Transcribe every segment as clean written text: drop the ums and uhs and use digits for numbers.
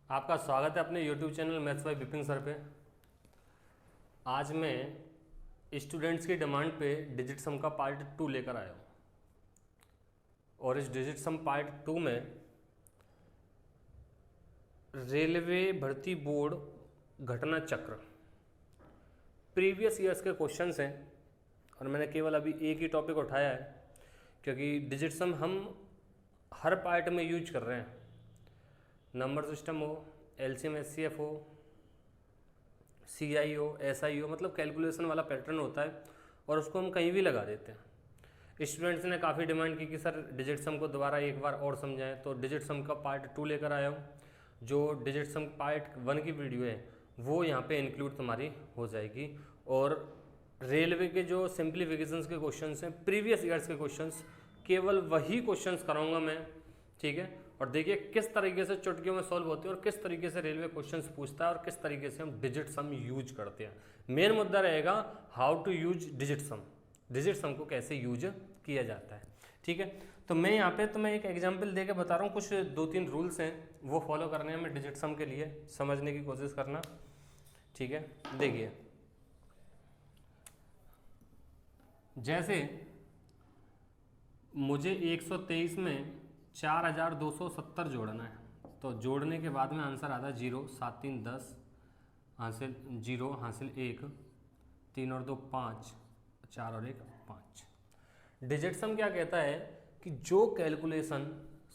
आपका स्वागत है अपने YouTube channel maths by Vipin sir पे। आज मैं स्टूडेंट्स की डिमांड पे डिजिट सम का पार्ट 2 लेकर आया हूँ और इस डिजिट सम पार्ट 2 में रेलवे भर्ती बोर्ड घटना चक्र प्रीवियस ईयर्स के क्वेश्चंस हैं और मैंने केवल अभी एक ही टॉपिक उठाया है क्योंकि डिजिट सम हम हर पार्ट में यूज कर रहे हैं। नंबर सिस्टम हो, एलसीएम एचसीएफ हो, सीआई हो, एसआई हो, मतलब कैलकुलेशन वाला पैटर्न होता है और उसको हम कहीं भी लगा देते हैं। स्टूडेंट्स ने काफ़ी डिमांड की कि सर डिजिट सम को दोबारा एक बार और समझाएं, तो डिजिट सम का पार्ट 2 लेकर आया हूँ। जो डिजिट सम पार्ट 1 की वीडियो है वो यहाँ पे इंक्लूड तुम्हारी हो जाएगी और रेलवे के जो सिंप्लीफिकेशंस के क्वेश्चंस हैं, प्रीवियस ईयर्स के क्वेश्चंस, केवल वही क्वेश्चंस कराऊंगा मैं, ठीक है। और देखिए किस तरीके से चुटकियों में सॉल्व होते हैं और किस तरीके से रेलवे क्वेश्चंस पूछता है और किस तरीके से हम डिजिट सम यूज करते हैं। मेन मुद्दा रहेगा how to use digit sum, digit sum को कैसे यूज किया जाता है, ठीक है। तो मैं यहाँ पे तुम्हें एक एग्जांपल देके बता रहा हूँ, कुछ 2-3 रूल्स हैं वो फॉलो करने हैं हमें डिजिट सम के लिए, समझने की कोशिश करना, ठीक है। देखिए जैसे मुझे 123 में 4270 जोड़ना है, तो जोड़ने के बाद में आंसर आता है 0, 7 3 10 हासिल 0 हासिल 1, 3 और 2 5, 4 और 1 5। डिजिट सम क्या कहता है कि जो कैलकुलेशन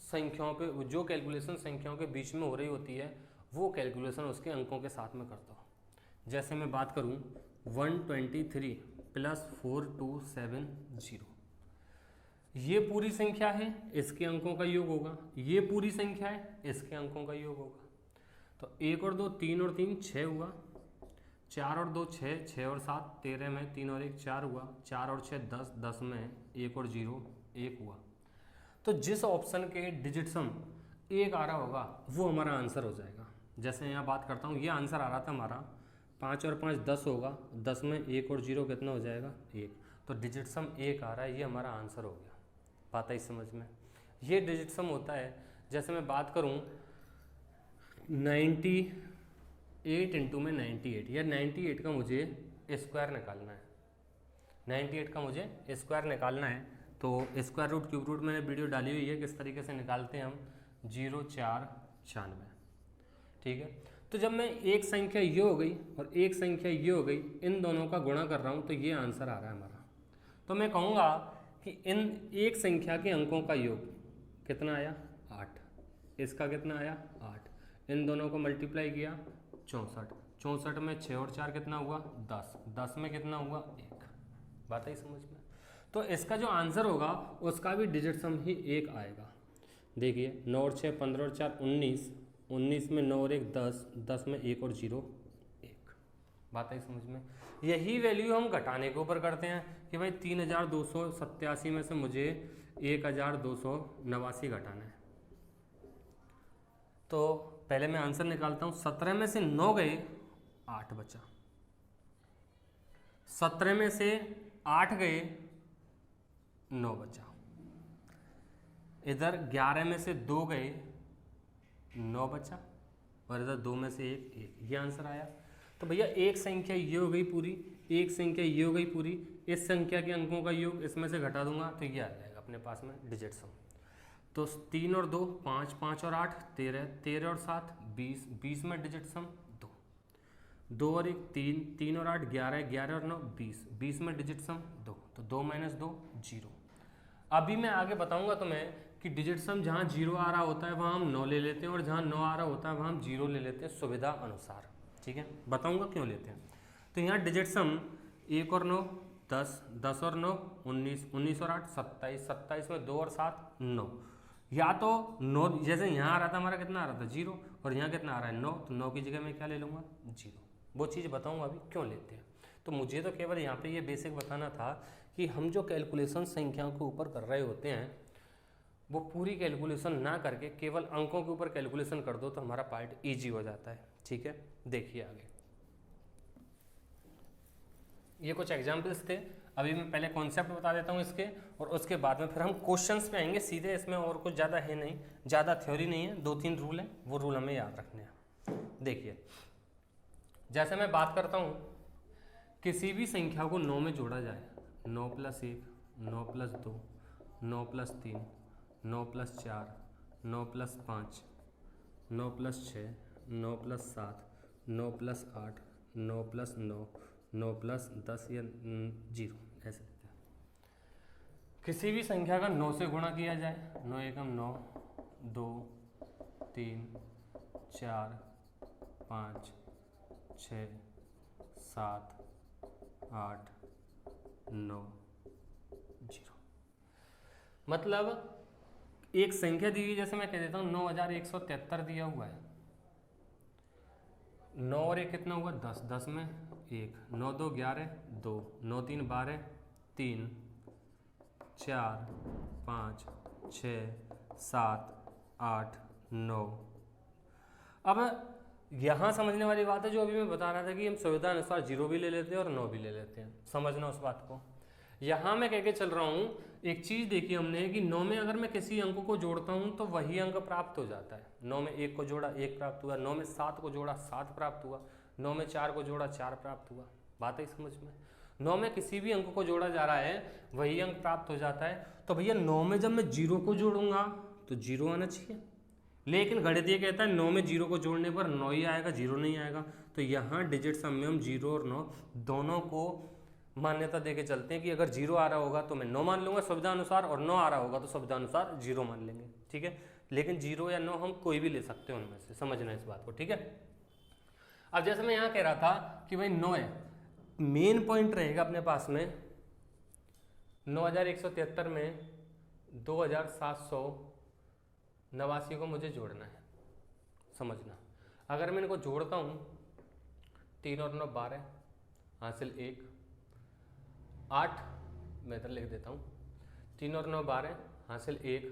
संख्याओं के बीच में हो रही होती है वो कैलकुलेशन उसके अंकों के साथ में करता हो। जैसे मैं बात करूं 123 + 4270, ये पूरी संख्या है, इसके अंकों का योग होगा, ये पूरी संख्या है, इसके अंकों का योग होगा। तो 1 और 2 3 और 3 6 हुआ, 4 और 2 6, 6 और 7 13 में 3 और 1 4 हुआ, 4 और 6 10, 10 में 1 और 0 1 हुआ। तो जिस ऑप्शन के डिजिट सम 1 आ रहा होगा वो हमारा आंसर हो जाएगा। जैसे यहाँ बात करता हूँ, ये आंसर आ रहा था हमारा 5 और 5 10 होगा, 10 में 1 और 0 कितना हो जाएगा 1, तो डिजिट सम 1 आ रहा है, ये हमारा आंसर हो गया। बात आई समझ में? ये डिजिट सम होता है। जैसे मैं बात करूं 98 इंटू में 98, या 98 का मुझे स्क्वायर निकालना है, 98 का मुझे स्क्वायर निकालना है। तो स्क्वायर रूट क्यूब रूट मैंने वीडियो डाली हुई है किस तरीके से निकालते हैं हम, 0 4 96, ठीक है। तो जब मैं एक संख्या ये हो गई और एक संख्या ये हो गई, इन दोनों का गुणा कर रहा हूँ तो ये आंसर आ रहा है हमारा। तो मैं कहूँगा कि इन एक संख्या के अंकों का योग कितना आया 8, इसका कितना आया 8, इन दोनों को मल्टीप्लाई किया 64, 64 में 6 और 4 कितना हुआ 10, 10 में कितना हुआ 1। बात आई समझ में? तो इसका जो आंसर होगा उसका भी डिजिट सम ही 1 आएगा। देखिए 9 और 6 15 और 4 19, 19 में 9 और 1 10, 10 में 1 और 0 1। बात आई समझ में? यही वैल्यू हम घटाने के ऊपर करते हैं कि भाई 3287 में से मुझे 1289 घटाना है। तो पहले मैं आंसर निकालता हूँ, 17 में से 9 गए 8 बचा, 17 में से 8 गए 9 बचा, इधर 11 में से 2 गए 9 बचा और इधर 2 में से 1, ये आंसर आया। तो भैया एक संख्या ये हो गई पूरी, एक संख्या ये हो गई पूरी, इस संख्या के अंकों का योग इसमें से घटा दूंगा तो ये आ जाएगा अपने पास में डिजिट सम। तो 3 और 2 5, 5 और 8 13, 13 और 7 20, 20 में डिजिट सम 2, 2 और 1 3, 3 और 8 11, 11 और 9 20, 20 में डिजिट सम 2, तो 2 - 2 0। अभी मैं आगे बताऊंगा तुम्हें कि डिजिट सम जहाँ 0 आ रहा होता है वहाँ हम 9 ले लेते हैं और जहाँ 9 आ रहा होता है वहाँ हम 0 ले लेते हैं, सुविधा अनुसार, ठीक है। बताऊंगा क्यों लेते हैं। तो यहाँ डिजिट सम 1 और 9 10, 10 और 9 19, 19 और 8 27, 27 में 2 और 7 9, या तो 9 जैसे यहाँ आ रहा था हमारा कितना आ रहा था 0 और यहाँ कितना आ रहा है 9, तो 9 की जगह मैं क्या ले लूँगा 0। वो चीज़ बताऊँगा अभी क्यों लेते हैं। तो मुझे तो केवल यहाँ पे ये बेसिक बताना था कि हम जो कैलकुलेशन संख्याओं के ऊपर कर रहे होते हैं वो पूरी कैलकुलेशन ना करके केवल अंकों के ऊपर कैलकुलेशन कर दो तो हमारा पार्ट ईजी हो जाता है, ठीक है। देखिए आगे ये कुछ एग्जाम्पल्स थे, अभी मैं पहले कॉन्सेप्ट बता देता हूँ इसके और उसके बाद में फिर हम क्वेश्चंस पे आएंगे सीधे। इसमें और कुछ ज़्यादा है नहीं, ज़्यादा थ्योरी नहीं है, 2-3 रूल हैं, वो रूल हमें याद रखने हैं। देखिए जैसे मैं बात करता हूँ किसी भी संख्या को 9 में जोड़ा जाए, 9 + 1, 9 + 2, 9 + 3, 9 + 4, 9 + 5, 9 + 6, 9 + 7, 9 + 8, 9 + 9, 9 + 10 या 0 ऐसे लेते हैं। किसी भी संख्या का 9 से गुणा किया जाए, 9 एकम 9, 2, 3, 4, 5, 6, 7, 8, 9, 0। मतलब एक संख्या दी हुई, जैसे मैं कह देता हूँ 9173 दिया हुआ है, 9 और 1 कितना हुआ 10, 10 में 1, 9 2 11, 2, 9 3 12, 3, 4, 5, 6, 7, 8, 9। अब यहाँ समझने वाली बात है जो अभी मैं बता रहा था कि हम सुविधा अनुसार 0 भी ले लेते हैं और 9 भी ले लेते हैं, समझना उस बात को। यहाँ मैं कह के चल रहा हूँ एक चीज़ देखी हमने कि 9 में अगर मैं किसी अंक को जोड़ता हूँ तो वही अंक प्राप्त हो जाता है। 9 में 1 को जोड़ा 1 प्राप्त हुआ, 9 में 7 को जोड़ा 7 प्राप्त हुआ, 9 में 4 को जोड़ा 4 प्राप्त हुआ। बात है समझ में? 9 में किसी भी अंक को जोड़ा जा रहा है वही अंक प्राप्त हो जाता है। तो भैया 9 में जब मैं 0 को जोड़ूंगा तो 0 आना चाहिए, लेकिन गणित ये कहता है 9 में 0 को जोड़ने पर 9 ही आएगा, 0 नहीं आएगा। तो यहाँ डिजिट सम में हम 0 और 9 दोनों को मान्यता देके चलते हैं कि अगर 0 आ रहा होगा तो मैं 9 मान लूंगा सुविधा अनुसार, और 9 आ रहा होगा तो सुविधा अनुसार 0 मान लेंगे। ठीक है, लेकिन 0 या 9 हम कोई भी ले सकते हैं उनमें से, समझना इस बात को। ठीक है, अब जैसे मैं यहाँ कह रहा था कि भाई 9 है, मेन पॉइंट रहेगा अपने पास में 9173 में 2789 को मुझे जोड़ना है। समझना, अगर मैं इनको जोड़ता हूँ 3 और 9 12, हासिल 1, 8 मैं इधर लिख देता हूँ, 3 और 9 12, हासिल 1,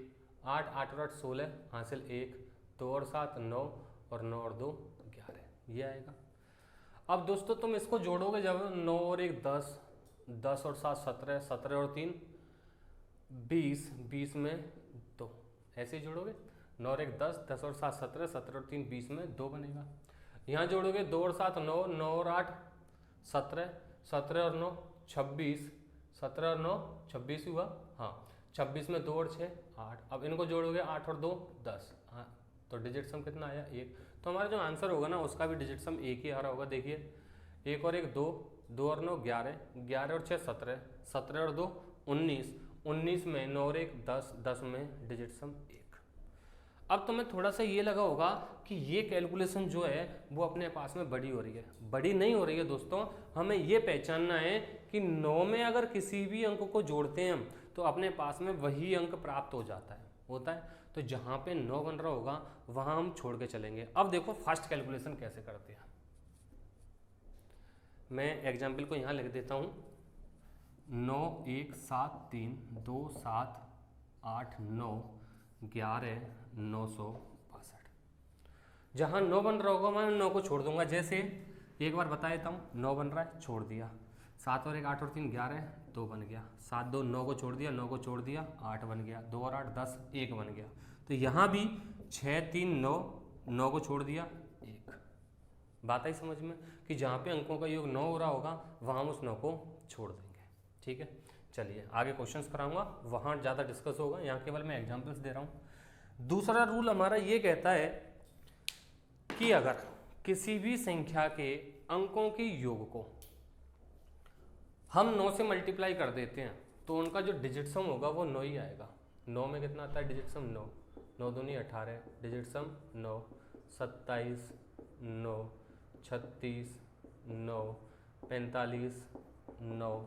8 8 और 8 16, हासिल 1, 2 और 7 9, और 9 और 2 11, ये आएगा। अब दोस्तों तुम इसको जोड़ोगे जब 9 और 1 10, 10 और 7 17, 17 और 3 20, 20 में 2, ऐसे ही जोड़ोगे। 9 और 1 10, 10 और 7 17, 17 और 3 20 में 2 बनेगा। यहाँ जोड़ोगे 2 और 7 9, 9 और 8 17, 17 और 9 26, 17 और 9 26 हुआ, हाँ 26 में 2 और 6 8। अब इनको जोड़ोगे 8 और 2 10, हाँ तो डिजिट सम कितना आया 1। तो हमारा जो आंसर होगा ना उसका भी डिजिट सम 1 ही आ रहा होगा। देखिए 1 और 1 2, 2 और 9 11, 11 और 6 17, 17 और 2 19, 19 में 9 और 1 10, 10 में डिजिट सम 1। अब तुम्हें थोड़ा सा ये लगा होगा कि ये कैलकुलेशन जो है वो अपने पास में बड़ी हो रही है। बड़ी नहीं हो रही है दोस्तों, हमें ये पहचानना है कि 9 में अगर किसी भी अंक को जोड़ते हैं हम तो अपने पास में वही अंक प्राप्त हो जाता है, होता है। तो जहाँ पे 9 बन रहा होगा वहाँ हम छोड़ के चलेंगे। अब देखो फास्ट कैलकुलेशन कैसे करते हैं। मैं एग्जाम्पल को यहाँ लिख देता हूँ 9 1 7 3 2 7 8 9 11 962। जहाँ 9 बन रहा होगा मैं 9 को छोड़ दूंगा। जैसे एक बार बता देता हूँ, 9 बन रहा है छोड़ दिया, 7 और 1 8 और 3 11, 2 बन गया, 7 2 9 को छोड़ दिया, 9 को छोड़ दिया 8 बन गया, 2 और 8 10 1 बन गया। तो यहाँ भी 6 3 9, 9 को छोड़ दिया 1। बात आई समझ में कि जहाँ पे अंकों का योग 9 हो रहा होगा वहाँ हम उस 9 को छोड़ देंगे। ठीक है, चलिए आगे क्वेश्चंस कराऊंगा, वहाँ ज़्यादा डिस्कस होगा, यहाँ केवल मैं एग्जाम्पल्स दे रहा हूँ। दूसरा रूल हमारा ये कहता है कि अगर किसी भी संख्या के अंकों के योग को हम 9 से मल्टीप्लाई कर देते हैं तो उनका जो डिजिट सम होगा वो 9 ही आएगा। 9 में कितना आता है डिजिट सम 9, 9 दूनी 18, डिजिट सम 9, 27 9, 36 9, 45 9,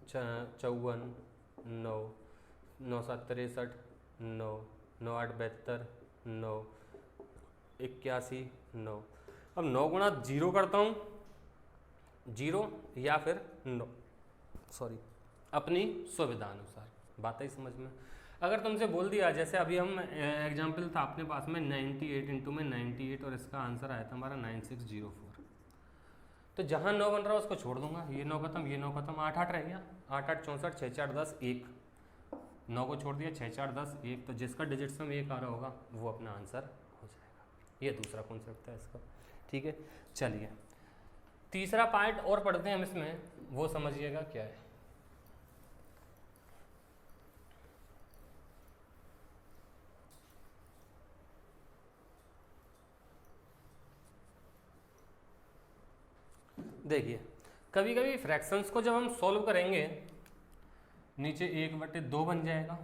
54 9, 9 7 63 9, 9 8 72 9, 81 9। अब 9 गुणा 0 करता हूँ, 0 या फिर 9, सॉरी अपनी सुविधा अनुसार। बात है समझ में। अगर तुमसे बोल दिया, जैसे अभी हम एग्जाम्पल था अपने पास में 98 इंटू में 98 और इसका आंसर आया था हमारा 9604। तो जहाँ 9 बन रहा है उसको छोड़ दूंगा, ये 9 खत्म, ये 9 खत्म, 8 8 रह गया, 8 8 64 6 4 10 1, 9 को छोड़ दिया 6 4 10 1। तो जिसका डिजिट सम 1 आ रहा होगा वो अपना आंसर हो जाएगा। ये दूसरा कॉन्सेप्ट है इसका। ठीक है, चलिए तीसरा पार्ट और पढ़ते हैं हम इसमें, वो समझिएगा क्या है। देखिए कभी कभी फ्रैक्शंस को जब हम सॉल्व करेंगे, नीचे 1/2 बन जाएगा,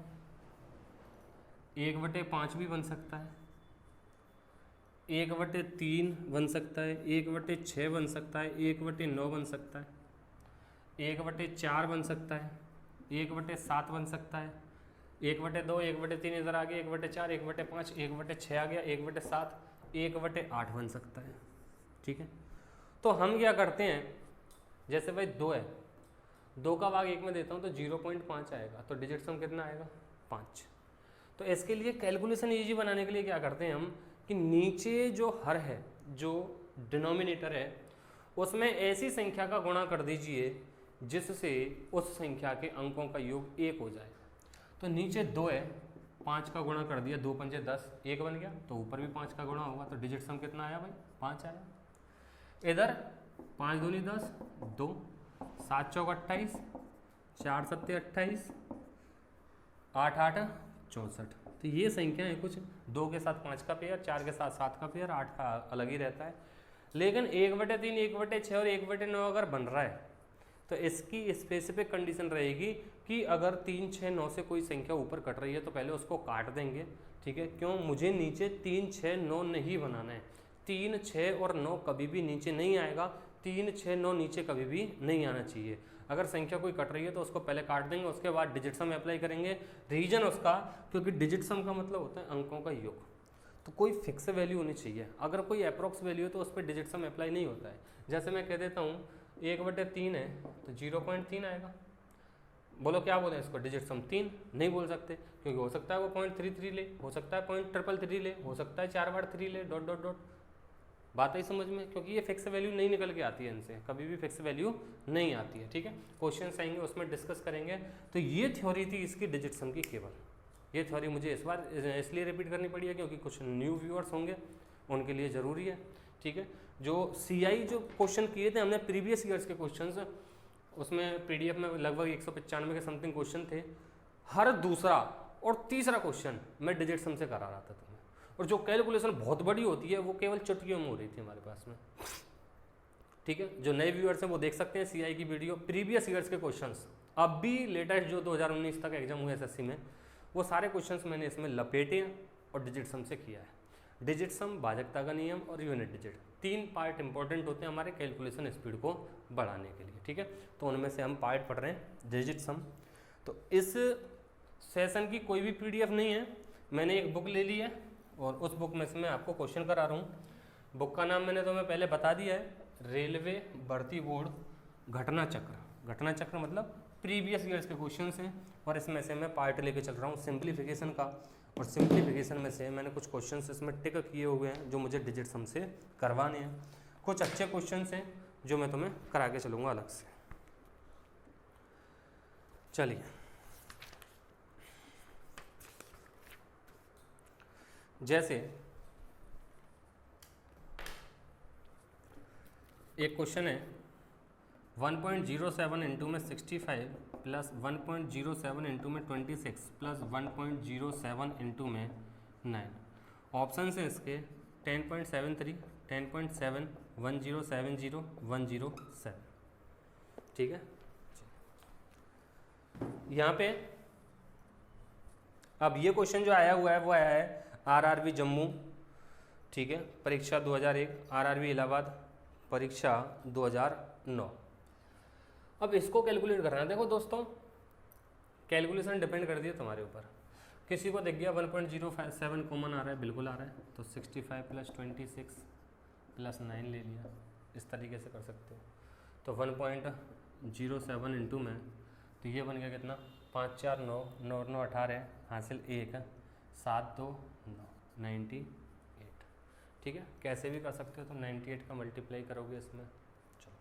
1/5 भी बन सकता है, 1/3 बन सकता है, 1/6 बन सकता है, 1/9 बन सकता है, 1/4 बन सकता है, 1/7 बन सकता है, 1/2, 1/3 इधर आ गया, 1/4, 1/5, 1/6 आ गया, 1/7, 1/8 बन सकता है। ठीक है, तो हम क्या करते हैं, जैसे भाई 2 है, 2 का भाग 1 में देता हूँ तो 0.5 आएगा, तो डिजिट सम कितना आएगा 5। तो इसके लिए कैलकुलेशन इजी बनाने के लिए क्या करते हैं हम कि नीचे जो हर है, जो डिनोमिनेटर है, उसमें ऐसी संख्या का गुणा कर दीजिए जिससे उस संख्या के अंकों का योग 1 हो जाए। तो नीचे 2 है, 5 का गुणा कर दिया, 2 पंजे 10, 1 बन गया, तो ऊपर भी 5 का गुणा होगा, तो डिजिट सम कितना आया भाई 5 आया। इधर 5 दूनी 10, 2, 7 चौक 28, 4 सत्ते 28, 8 8 64। तो ये संख्या है कुछ, 2 के साथ 5 का पेयर, 4 के साथ 7 का पेयर, 8 का अलग ही रहता है। लेकिन 1/3, 1/6 और 1/9 अगर बन रहा है तो इसकी स्पेसिफिक कंडीशन रहेगी कि अगर 3 6 9 से कोई संख्या ऊपर कट रही है तो पहले उसको काट देंगे। ठीक है, क्यों, मुझे नीचे 3 6 9 नहीं बनाना है। 3 6 और 9 कभी भी नीचे नहीं आएगा, 3 6 9 नीचे कभी भी नहीं आना चाहिए। अगर संख्या कोई कट रही है तो उसको पहले काट देंगे, उसके बाद डिजिट सम अप्लाई करेंगे। रीजन उसका, क्योंकि डिजिट सम का मतलब होता है अंकों का योग, तो कोई फिक्स वैल्यू होनी चाहिए। अगर कोई अप्रोक्स वैल्यू है तो उस पर डिजिट सम अप्लाई नहीं होता है। जैसे मैं कह देता हूँ 1/3 है तो 0.3 आएगा। बोलो क्या बोले इसको, डिजिट सम 3 नहीं बोल सकते, क्योंकि हो सकता है वो 0.33 ले, हो सकता है 0.333 ले, हो सकता है 4/3 ले, डॉट डॉट डॉट। बात आई समझ में, क्योंकि ये फिक्स वैल्यू नहीं निकल के आती है, इनसे कभी भी फिक्स वैल्यू नहीं आती है। ठीक है, क्वेश्चंस आएंगे उसमें डिस्कस करेंगे। तो ये थ्योरी थी इसकी डिजिट सम की केवल। ये थ्योरी मुझे इस बार इसलिए रिपीट करनी पड़ी है क्योंकि कुछ न्यू व्यूअर्स होंगे, उनके लिए ज़रूरी है। ठीक है, जो CI जो क्वेश्चन किए थे हमने प्रीवियस ईयर्स के क्वेश्चन, उसमें PDF में लगभग 195 के समथिंग क्वेश्चन थे। हर दूसरा और तीसरा क्वेश्चन मैं डिजिट सम से करा रहा था तुम्हें, और जो कैलकुलेशन बहुत बड़ी होती है वो केवल चुटकियों में हो रही थी हमारे पास में। ठीक है, जो नए व्यूअर्स हैं वो देख सकते हैं CI की वीडियो, प्रीवियस ईयर्स के क्वेश्चंस, अब भी लेटेस्ट जो 2019 तक एग्जाम हुए SSC में, वो सारे क्वेश्चंस मैंने इसमें लपेटे हैं और डिजिट सम से किया है। डिजिट सम, भाजकता का नियम और यूनिट डिजिट, 3 पार्ट इंपॉर्टेंट होते हैं हमारे कैलकुलेशन स्पीड को बढ़ाने के लिए। ठीक है, तो उनमें से हम पार्ट पढ़ रहे हैं डिजिट सम। तो इस सेशन की कोई भी PDF नहीं है, मैंने एक बुक ले ली है और उस बुक में से मैं आपको क्वेश्चन करा रहा हूँ। बुक का नाम मैंने तुम्हें पहले बता दिया है, रेलवे भर्ती बोर्ड घटना चक्र। घटना चक्र मतलब प्रीवियस ईयर्स के क्वेश्चंस हैं, और इसमें से मैं पार्ट लेके चल रहा हूँ सिंप्लीफिकेशन का, और सिंप्लीफिकेशन में से मैंने कुछ क्वेश्चंस इसमें टिक किए हुए हैं जो मुझे डिजिट सम से करवाने हैं। कुछ अच्छे क्वेश्चंस हैं जो मैं तुम्हें करा के चलूँगा अलग से। चलिए, जैसे एक क्वेश्चन है 1.07 इंटू में 65 प्लस 1.07 इंटू में 26 प्लस 1.07 इंटू में 9। ऑप्शन है इसके 10.73, 10.7, 1070, 107। ठीक है, यहाँ पे अब ये क्वेश्चन जो आया हुआ है वो आया है RRB जम्मू, ठीक है, परीक्षा 2001, RRB इलाहाबाद परीक्षा 2009। अब इसको कैलकुलेट करना है। देखो दोस्तों, कैलकुलेशन डिपेंड कर दिया तुम्हारे ऊपर। किसी को देख गया 1.07 कॉमन आ रहा है, बिल्कुल आ रहा है, तो 65 प्लस 26 प्लस 9 ले लिया, इस तरीके से कर सकते हो। तो 1.07 इंटू में, तो ये बन गया कितना, 5 4 9, 9 9 18, हासिल 1, 7 2 9, 98। ठीक है, कैसे भी कर सकते हो, तो 98 का मल्टीप्लाई करोगे इसमें। चलो,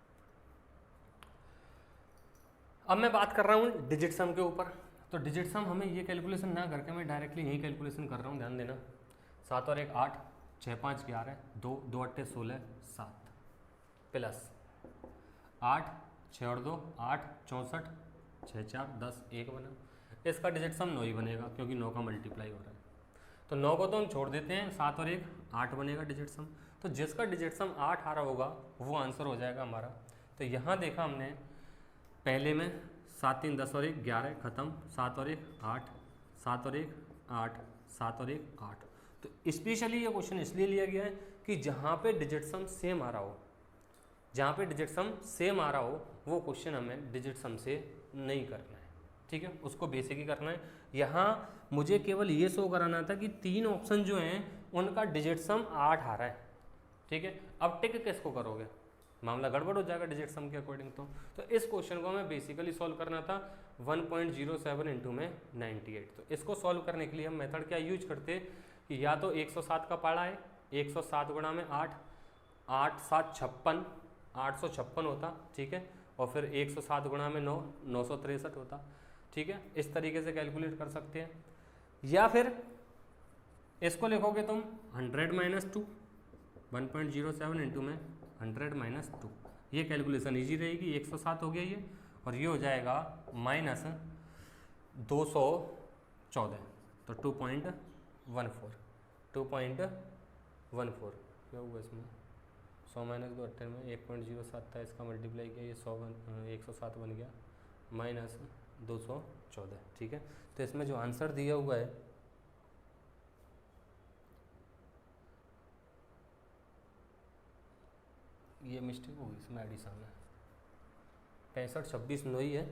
अब मैं बात कर रहा हूँ डिजिट सम के ऊपर। तो डिजिट सम हमें ये कैलकुलेशन ना करके मैं डायरेक्टली यही कैलकुलेशन कर रहा हूँ, ध्यान देना। 7 और 1 8, 6 5 11, 2 2 8 16 7 प्लस 8 6 और 2 8 64 6 4 10 1 बना। इसका डिजिट सम 9 ही बनेगा क्योंकि 9 का मल्टीप्लाई हो रहा है। तो 9 को तो हम छोड़ देते हैं, 7 और 1 8 बनेगा डिजिट सम। तो जिसका डिजिट सम 8 आ रहा होगा वो आंसर हो जाएगा हमारा। तो यहाँ देखा हमने पहले में 7 3 10 और 1 11 खत्म, 7 और 1 8 7 और 1 8 7 और 1 8। तो स्पेशली ये क्वेश्चन इसलिए लिया गया है कि जहाँ पे डिजिट सम सेम आ रहा हो, जहाँ पे डिजिट सम सेम आ रहा हो वो क्वेश्चन हमें डिजिट सम से नहीं करना है, ठीक है, उसको बेसिक ही करना है। यहाँ मुझे केवल ये शो कराना था कि 3 ऑप्शन जो हैं उनका डिजिट सम 8 आ रहा है, ठीक है। अब टिक किसको करोगे, मामला गड़बड़ हो जाएगा डिजिट सम के अकॉर्डिंग। तो इस क्वेश्चन को हमें बेसिकली सॉल्व करना था 1.07 इंटू में 98। तो इसको सॉल्व करने के लिए हम मेथड क्या यूज करते कि या तो 107 का पाड़ा है, 107 गुणा में 8 8 7 56 856 होता, ठीक है, और फिर 107 गुणा में 9 963 होता, ठीक है। इस तरीके से कैलकुलेट कर सकते हैं। या फिर इसको लिखोगे तुम 100 माइनस 2, 1.07 इंटू में 100 माइनस 2, ये कैलकुलेशन ईजी रहेगी। 107 हो गया ये, और ये हो जाएगा माइनस 214, तो 2.14 क्या हुआ इसमें, 100 माइनस 2 18 में 1.07 था, इसका मल्टीप्लाई किया, ये 107 बन गया माइनस 214, ठीक है। तो इसमें जो आंसर दिया हुआ है ये मिस्टेक होगी, इसमें एडिशन है, 65 26 9 ही है,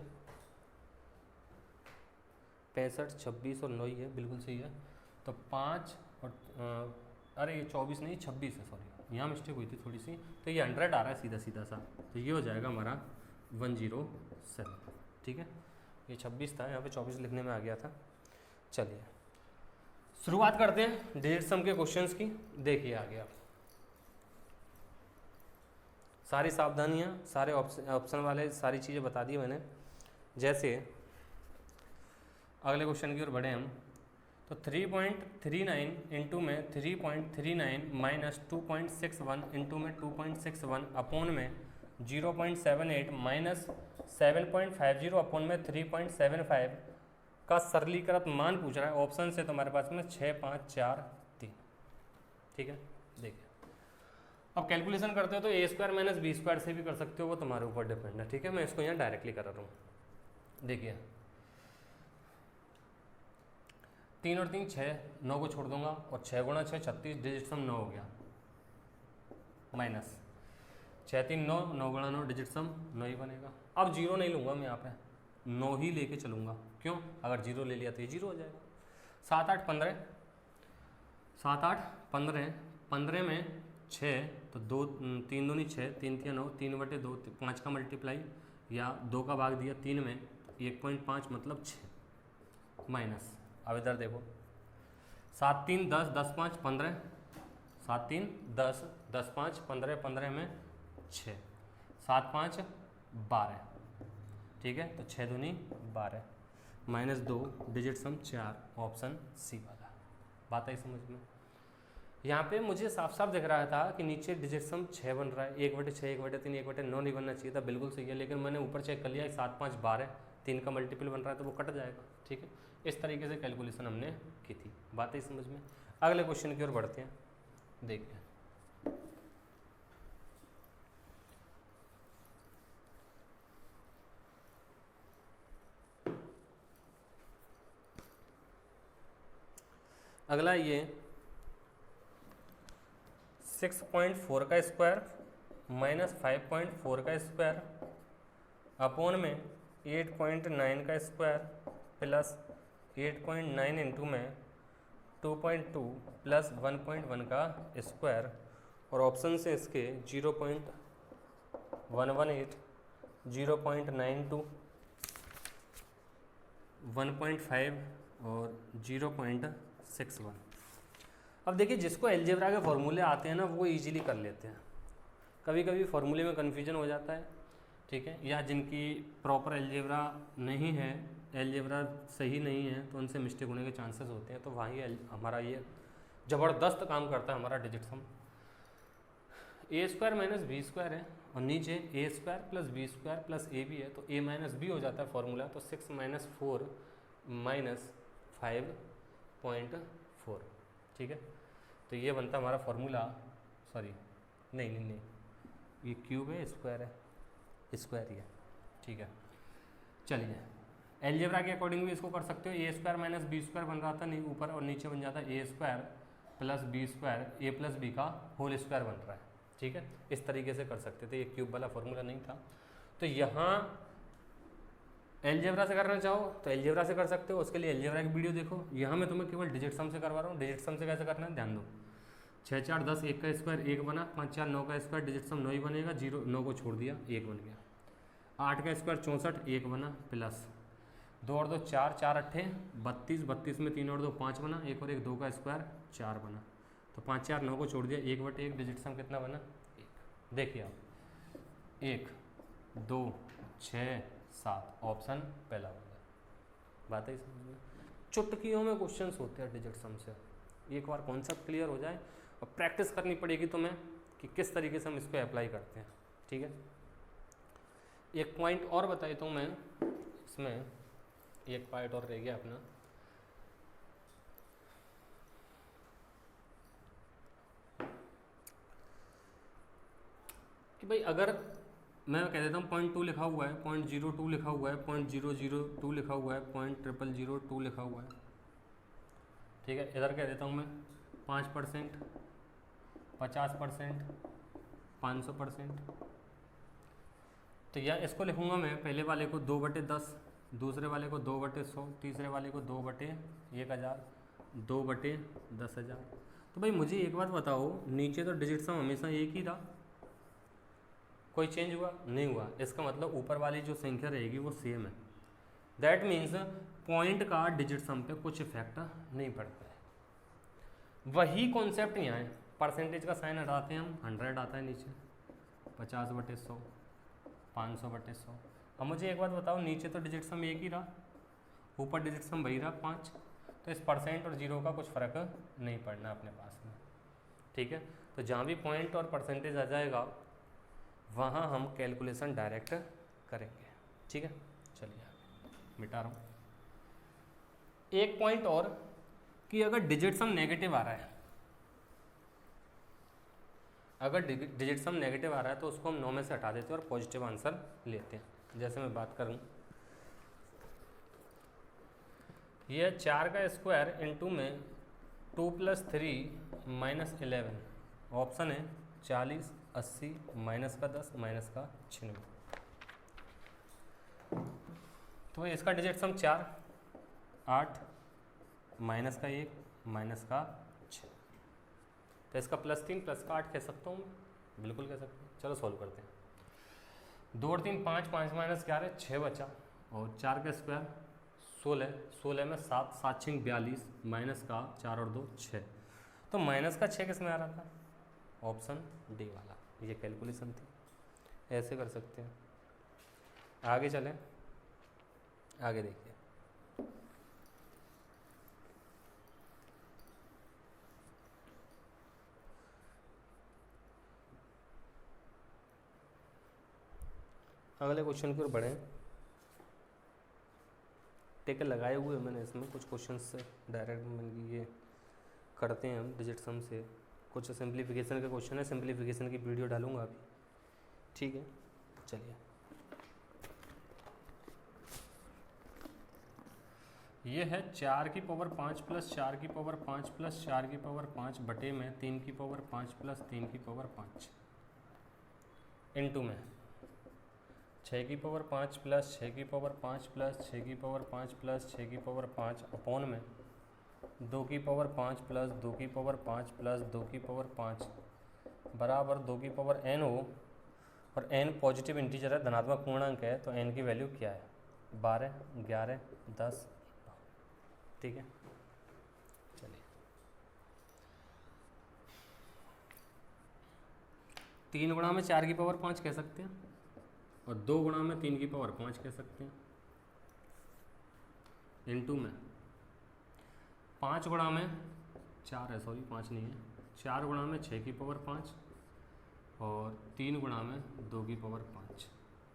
65 26 और 9 ही है, बिल्कुल सही है। तो 5 और अरे ये 24 नहीं 26 है, सॉरी यहाँ मिस्टेक हुई थी थोड़ी सी। तो ये 100 आ रहा है सीधा सीधा सा, तो ये हो जाएगा हमारा 107, ठीक है। ये 26 था, यहाँ पे 24 लिखने में आ गया था। चलिए शुरुआत करते हैं डिजिट सम के क्वेश्चंस की। देखिए आ गया, सारी सावधानियाँ, सारे ऑप्शन वाले सारी चीज़ें बता दी मैंने। जैसे अगले क्वेश्चन की ओर बढ़े हम, तो 3.39 इंटू में 3.39 माइनस 2.61 इंटू में 2.61 अपोन में 0.78 माइनस 7.50 अपोन में 3.75 का सरलीकृत मान पूछ रहा है। ऑप्शन से तुम्हारे पास में 6 5 4 3, ठीक है। देखिए अब कैलकुलेशन करते हो तो ए स्क्वायर माइनस बी स्क्वायर से भी कर सकते हो, वो तुम्हारे ऊपर डिपेंड है, ठीक है। मैं इसको यहाँ डायरेक्टली कर रहा हूँ। देखिए 3 और 3 6, 9 को छोड़ दूंगा, और 6 गुणा 6 36, डिजिट सम 9 हो गया, माइनस 6 3 9, 9 गुणा 9 डिजिट सम 9 ही बनेगा। अब जीरो नहीं लूँगा मैं यहाँ पे, 9 ही लेके चलूँगा, क्यों, अगर जीरो ले लिया तो ये जीरो हो जाएगा। 7 8 15, 7 8 15, 15 में 6, तो 2 3 दूनी 6, 3 3 9, 3/2, 5 का मल्टीप्लाई या 2 का भाग दिया 3 में 1.5 मतलब 6, माइनस। अब इधर देखो 7 3 10, 10 5 15, 7 3 10, 10 5 15, 15 में 6, 7 5 12, ठीक है। तो 6 दूनी 12 minus 2 digit sum 4, option C वाला। बात आई समझ में। यहाँ पे मुझे साफ साफ दिख रहा था कि नीचे डिजिट सम 6 बन रहा है, 1/6 1/3 1/9 नहीं बनना चाहिए था, बिल्कुल सही है। लेकिन मैंने ऊपर चेक कर लिया 7 5 12, 3 का मल्टीपल बन रहा है तो वो कट जाएगा, ठीक है। इस तरीके से कैलकुलेशन हमने की थी, बात ही समझ में। अगले क्वेश्चन की ओर बढ़ते हैं, देखते हैं। अगला ये 6.4 का स्क्वायर माइनस 5.4 का स्क्वायर अपोन में 8.9 का स्क्वायर प्लस 8.9 इंटू में 2.2 प्लस 1.1 का स्क्वायर, और ऑप्शन से इसके 0.118, 0.92, 1.5 और 0.61। अब देखिए जिसको अलजेब्रा के फॉर्मूले आते हैं ना वो इजीली कर लेते हैं, कभी कभी फॉर्मूले में कन्फ्यूजन हो जाता है, ठीक है, या जिनकी प्रॉपर अलजेब्रा नहीं है, अलजेब्रा सही नहीं है, तो उनसे मिस्टेक होने के चांसेस होते हैं। तो वहीं हमारा ये ज़बरदस्त काम करता है हमारा digit sum. A square minus B square है और नीचे A square plus B square plus A B है, तो ए माइनस बी हो जाता है फॉर्मूला, तो 6 माइनस 4 माइनस 5.4, ठीक है। तो ये बनता हमारा फॉर्मूला, सॉरी नहीं, ये क्यूब है, स्क्वायर है, स्क्वायर ही है, ठीक है। चलिए एलजेब्रा के अकॉर्डिंग भी इसको कर सकते हो। ए स्क्वायर माइनस बी स्क्वायर बन रहा था, नहीं ऊपर और नीचे बन जाता है ए स्क्वायर प्लस बी स्क्वायर, ए प्लस बी का होल स्क्वायर बन रहा है, ठीक है। इस तरीके से कर सकते थे, ये क्यूब वाला फॉर्मूला नहीं था। तो यहाँ एलजेब्रा से करना चाहो तो एलजेब्रा से कर सकते हो, उसके लिए एलजेब्रा की वीडियो देखो। यहाँ मैं तुम्हें केवल डिजिट सम से करवा रहा हूँ। डिजिट सम से कैसे करना है ध्यान दो। 6 4 10, 1 का स्क्वायर 1 बना, 5 4 9 का स्क्वायर, डिजिट सम 9 ही बनेगा, 0 9 को छोड़ दिया 1 बन गया। 8 का स्क्वायर 64 1 बना, प्लस 2 और 2 4 4 8 32, 32 में 3 और 2 5 बना, 1 और 1 2 का स्क्वायर 4 बना, तो 5 4 9 को छोड़ दिया 1/1, डिजिट सम कितना बना 1। देखिए आप 1 2 6 7 ऑप्शन पहला होगा। बात है समझ में। चुटकियों में क्वेश्चंस होते हैं डिजिट सम से। एक बार कॉन्सेप्ट क्लियर हो जाए और प्रैक्टिस करनी पड़ेगी तुम्हें कि किस तरीके से हम इसको अप्लाई करते हैं, ठीक है। एक पॉइंट और बता देता हूँ मैं इसमें, एक पॉइंट और रह गया अपना। कि भाई अगर मैं कह देता हूँ 0.2 लिखा हुआ है, 0.02 लिखा हुआ है, 0.002 लिखा हुआ है, 0.0002 लिखा हुआ है, ठीक है। इधर कह देता हूँ मैं 5%, 50%, 500%। तो या इसको लिखूँगा मैं पहले वाले को 2/10, दूसरे वाले को 2/100, तीसरे वाले को 2/1000, 2/10,000। तो भाई मुझे एक बात बताओ, नीचे तो डिजिट सम हमेशा एक ही था, कोई चेंज हुआ नहीं हुआ, इसका मतलब ऊपर वाली जो संख्या रहेगी वो सेम है। दैट मीन्स पॉइंट का डिजिट सम पे कुछ इफेक्ट नहीं पड़ता है। वही कॉन्सेप्ट यहाँ है, परसेंटेज का साइन हटाते हैं हम, 100 आता है नीचे, 50/100, 500/100। अब मुझे एक बात बताओ, नीचे तो डिजिट सम एक ही रहा, ऊपर डिजिट सम वही रहा 5, तो इस परसेंट और जीरो का कुछ फ़र्क नहीं पड़ना अपने पास में, ठीक है। तो जहाँ भी पॉइंट और परसेंटेज आ जाएगा वहाँ हम कैलकुलेशन डायरेक्ट करेंगे, ठीक है। चलिए मिटा रहा हूँ। एक पॉइंट और कि अगर डिजिट सम नेगेटिव आ रहा है, अगर डिजिट सम नेगेटिव आ रहा है तो उसको हम 9 में से हटा देते हैं और पॉजिटिव आंसर लेते हैं। जैसे मैं बात करूँ, यह 4 का स्क्वायर इंटू में 2 + 3 - 11, ऑप्शन है 40, 80, -10, -96। तो इसका डिजिट सम 4, 8, -1, -6। तो इसका +3 +8 कह सकता हूँ मैं, बिल्कुल कह सकते हैं। चलो सॉल्व करते हैं। 2 और 3 5, 5 - 11 6 बचा, और 4 का स्क्वायर 16, 16 में 7, 7 6 42, -4 और 2 6। तो -6 किस में आ रहा था, ऑप्शन डी वाला। ये कैलकुलेशन थी, ऐसे कर सकते हैं। आगे चलें, आगे देखिए। अगले क्वेश्चन की ओर बढ़ें। टिक लगाए हुए मैंने इसमें कुछ क्वेश्चन से डायरेक्ट ये करते हैं हम डिजिट सम से। कुछ सिंप्लीफिकेशन के क्वेश्चन है, सिंप्लीफिकेशन की वीडियो डालूंगा अभी, ठीक है। चलिए, ये है 4 की पावर 5 + 4 की पावर 5 + 4 की पावर 5 बटे में 3 की पावर 5 + 3 की पावर 5 इंटू में 6 की पावर 5 + 6 की पावर 5 + 6 की पावर 5 + 6 की पावर 5 अपॉन में 2 की पावर 5 + 2 की पावर 5 + 2 की पावर 5 बराबर 2 की पावर n हो, और n पॉजिटिव इंटीजर है, धनात्मक पूर्णांक है, तो n की वैल्यू क्या है, 12, 11, 10, ठीक है। चलिए, 3 गुणा में 4 की पावर 5 कह सकते हैं, और 2 गुणा में 3 की पावर 5 कह सकते हैं, इंटू में 5 गुणा में 4 है, सॉरी 5 नहीं है, 4 गुणा में 6 की पावर 5 और 3 गुणा में 2 की पावर 5।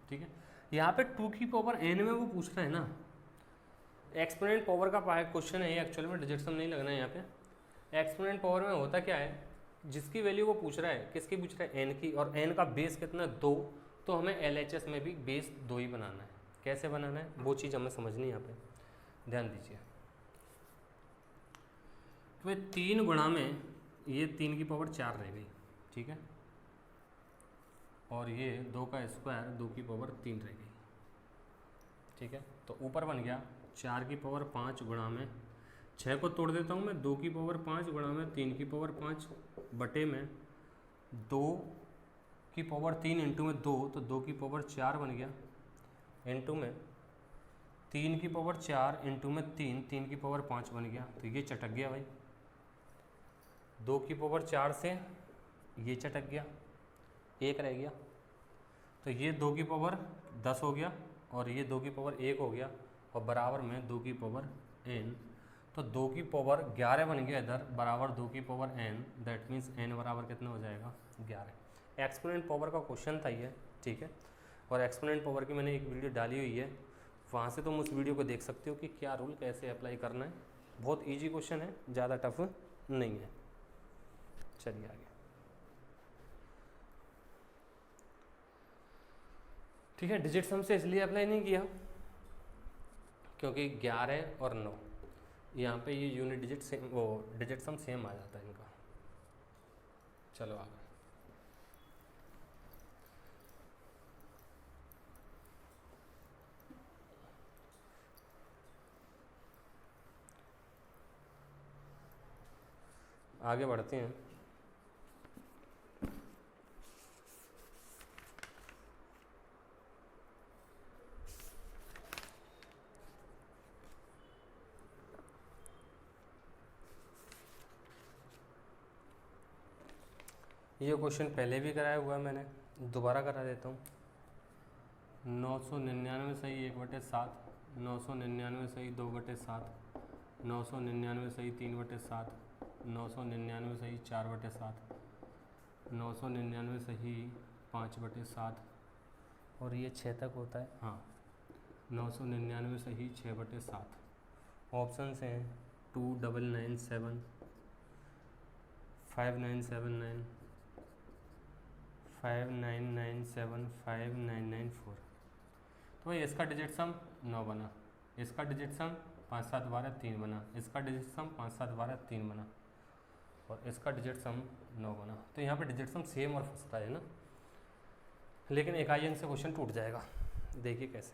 ठीक है, यहाँ पे 2 की पावर n में वो पूछ रहा है ना, एक्सपोनेंट पावर का क्वेश्चन है ये, एक्चुअल में डिजिट सम नहीं लगना है यहाँ पे। एक्सपोनेंट पावर में होता क्या है, जिसकी वैल्यू वो पूछ रहा है, किसकी पूछ रहा है, n की, और n का बेस कितना है 2, तो हमें LHS में भी बेस 2 ही बनाना है। कैसे बनाना है वो चीज़ हमें समझनी है, यहाँ पे ध्यान दीजिए। तो 3 गुणा में ये 3 की पावर 4 रह गई, ठीक है, और ये 2 का स्क्वायर 2 की पावर 3 रह गई, ठीक है। तो ऊपर बन गया 4 की पावर 5 गुणा में 6 को तोड़ देता हूँ मैं, 2 की पावर 5 गुणा में 3 की पावर 5 बटे में 2 की पावर 3 इंटू में 2, तो 2 की पावर 4 बन गया, इंटू में 3 की पावर 4 इंटू में 3 की पावर 5 बन गया, तो ये चटक गया भाई। 2 की पावर 4 से ये चटक गया, 1 रह गया, तो ये 2 की पावर 10 हो गया और ये 2 की पावर 1 हो गया, और बराबर में 2 की पावर n, तो 2 की पावर 11 बन गया इधर, बराबर 2 की power n, that means n बराबर कितना हो जाएगा 11। एक्सपोनेंट पावर का क्वेश्चन था ये, ठीक है, और एक्सपोनेंट पावर की मैंने एक वीडियो डाली हुई है, वहाँ से तुम उस वीडियो को देख सकते हो कि क्या रूल कैसे अप्लाई करना है। बहुत ईजी क्वेश्चन है, ज़्यादा टफ नहीं है। चलिए आगे, ठीक है। डिजिट सम से इसलिए अप्लाई नहीं किया क्योंकि 11 और 9 यहाँ पे ये यूनिट डिजिट सेम, वो डिजिट सम सेम आ जाता है इनका। चलो आगे, आगे बढ़ते हैं। ये क्वेश्चन पहले भी कराया हुआ है मैंने, दोबारा करा देता हूँ। 999 सही 1/7, 999 सही 2/7, 999 सही 3/7, 999 सही 4/7, 999 सही 5/7, और ये 6 तक होता है, हाँ 999 सही 6/7। ऑप्शन हैं 2997, 5979, 5997, 5994। तो भाई इसका डिजिट सम 9 बना, इसका डिजिट सम 5 7 12 3 बना, इसका डिजिट सम 5 7 12 3 बना, और इसका डिजिट सम 9 बना। तो यहाँ पे डिजिट सम सेम और फंसता है ना, लेकिन इकाई अंक से क्वेश्चन टूट जाएगा। देखिए कैसे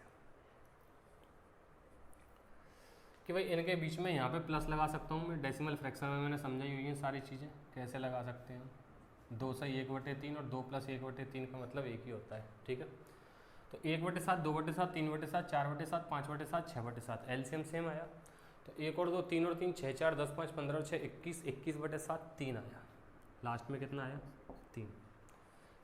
कि भाई इनके बीच में यहाँ पे प्लस लगा सकता हूँ मैं, डेसिमल फ्रैक्शन में मैंने समझाई हुई है सारी चीज़ें कैसे लगा सकते हैं। 2 सही 1/3 और 2 + 1/3 का मतलब एक ही होता है, ठीक है। तो 1/7, 2/7, 3/7, 4/7, 5/7, 6/7, एलसीएम सेम आया। तो 1 और 2, 3 और 3, 6 4, 10 5, 15 और 6, 21, 21/7, 3 आया, लास्ट में कितना आया 3,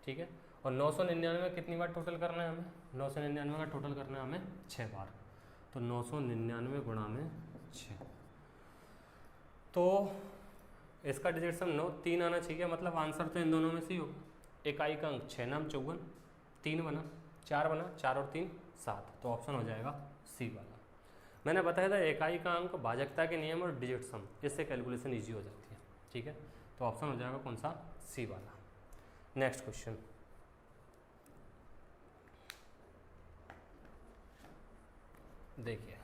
ठीक है। और 999 कितनी बार टोटल करना है हमें, 999 का टोटल करना है हमें 6 बार, तो 999 गुणा में 6, तो इसका डिजिट सम 9 3 आना चाहिए, मतलब आंसर तो इन दोनों में से ही होगा। इकाई का अंक 6 नाम 54, 3 बना, 4 बना, 4 और 3 7, तो ऑप्शन हो जाएगा सी वाला। मैंने बताया था इकाई का अंक भाजकता के नियम और डिजिट सम, इससे कैलकुलेशन ईजी हो जाती है, ठीक है। तो ऑप्शन हो जाएगा कौन सा, सी वाला। नेक्स्ट क्वेश्चन, देखिए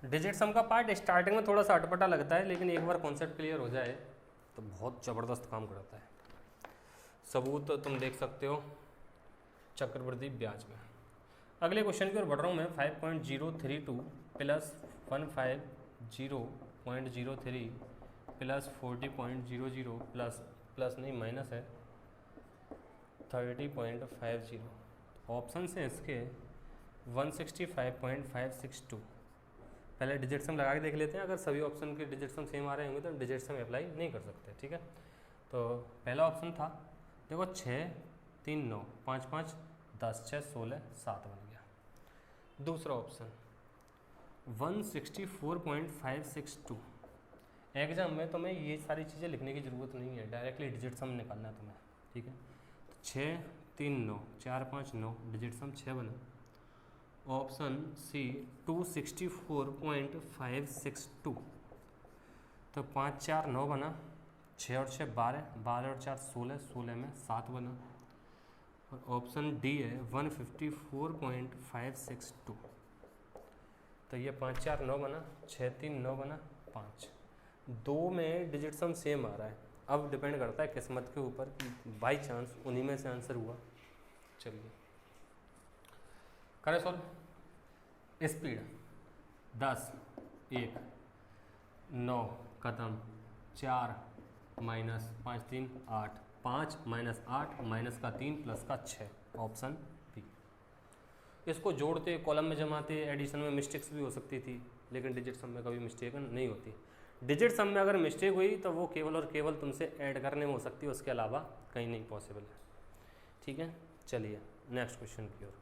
डिजिट सम का पार्ट स्टार्टिंग में थोड़ा सा अटपटा लगता है, लेकिन एक बार कॉन्सेप्ट क्लियर हो जाए तो बहुत ज़बरदस्त काम करता है। सबूत तो तुम देख सकते हो चक्रवृद्धि ब्याज में। अगले क्वेश्चन की ओर बढ़ रहा हूँ मैं। 5.032 प्लस 150.03 प्लस 40.00 प्लस नहीं माइनस है 30.50। ऑप्शन है इसके 165.562। पहले डिजिट सम लगा के देख लेते हैं, अगर सभी ऑप्शन के डिजिट सम सेम आ रहे होंगे तो डिजिट सम अप्लाई नहीं कर सकते, ठीक है। तो पहला ऑप्शन था, देखो 6 3 9 5 5 10 6 16 7 बन गया। दूसरा ऑप्शन 164.562। एग्जाम में तुम्हें ये सारी चीज़ें लिखने की ज़रूरत नहीं है, डायरेक्टली डिजिट सम निकालना है तुम्हें, ठीक है। तो 6 3 9 4 5 9 डिजिट सम 6 बना। Option C 264.562। तो 5 4 9 बना, 6 और 6 12, 12 और 4 16, 16 में 7 बना। और ऑप्शन डी है 154.562। तो ये 5 4 9 बना, 6 3 9 बना, 5। दो में डिजिट सम सेम आ रहा है। अब डिपेंड करता है किस्मत के ऊपर कि बाई चांस उन्हीं में से आंसर हुआ। चलिए करें सॉल्व। स्पीड 10 1 9 खत्म, 4 माइनस 5 3 8, 5 माइनस 8 माइनस का 3 प्लस का 6, ऑप्शन बी। इसको जोड़ते कॉलम में जमाते एडिशन में मिस्टेक्स भी हो सकती थी, लेकिन डिजिट सम में कभी मिस्टेक नहीं होती। डिजिट सम में अगर मिस्टेक हुई तो वो केवल और केवल तुमसे ऐड करने में हो सकती है, उसके अलावा कहीं नहीं पॉसिबल है, ठीक है। चलिए नेक्स्ट क्वेश्चन की ओर।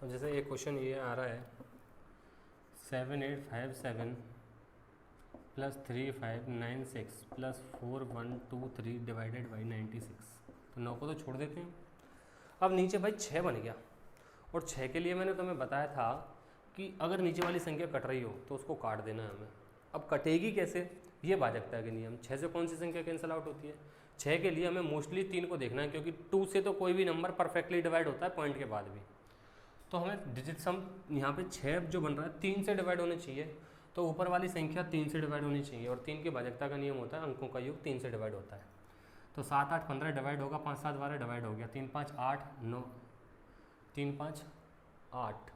अब जैसे एक क्वेश्चन ये आ रहा है 7857 प्लस 3596 प्लस 4123 डिवाइडेड बाई 96। तो 9 को तो छोड़ देते हैं। अब नीचे भाई 6 बन गया, और 6 के लिए मैंने तुम्हें बताया था कि अगर नीचे वाली संख्या कट रही हो तो उसको काट देना है हमें। अब कटेगी कैसे, ये भाजकता के नियम। 6 से कौन सी संख्या कैंसिल आउट होती है? 6 के लिए हमें मोस्टली 3 को देखना है, क्योंकि 2 से तो कोई भी नंबर परफेक्टली डिवाइड होता है पॉइंट के बाद भी। तो हमें डिजिट सम यहाँ पे 6 जो बन रहा है 3 से डिवाइड होने चाहिए, तो ऊपर वाली संख्या 3 से डिवाइड होनी चाहिए, और 3 की भाजकता का नियम होता है अंकों का योग 3 से डिवाइड होता है। तो 7 8 15 डिवाइड होगा, 5 7 12 डिवाइड हो गया, 3 5 8 9, 3 5 8